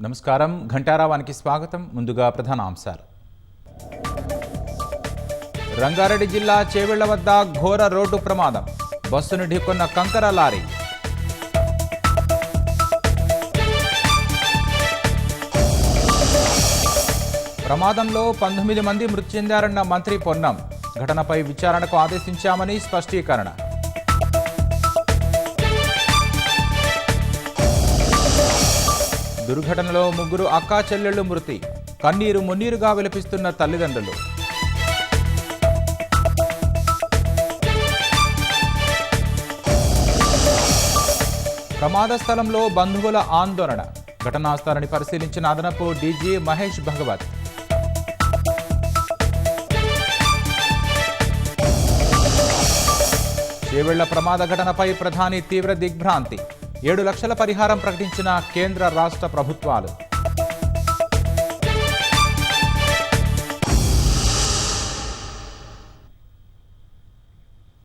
నమస్కారం, ఘంటారావానికి స్వాగతం. ముందుగా ప్రధాన అంశాలు. రంగారెడ్డి జిల్లా చేవెళ్ల వద్ద ఘోర రోడ్డు ప్రమాదం. బస్సును ఢీకొన్న కంకర లారీ. ప్రమాదంలో 19 మంది మృతి చెందారన్న మంత్రి పొన్నం. ఘటనపై విచారణకు ఆదేశించామని స్పష్టీకరణ. దుర్ఘటనలో 3 అక్కా చెల్లెళ్లు మృతి. కన్నీరు మున్నీరుగా విలపిస్తున్న తల్లిదండ్రులు. ప్రమాద స్థలంలో బంధువుల ఆందోళన. ఘటనా స్థలాన్ని పరిశీలించిన అదనపు డీజీ మహేష్ భగవత్. చేవెళ్ల ప్రమాద ఘటనపై ప్రధాని తీవ్ర దిగ్భ్రాంతి. 7 లక్షల పరిహారం ప్రకటించిన కేంద్ర రాష్ట్ర ప్రభుత్వాలు.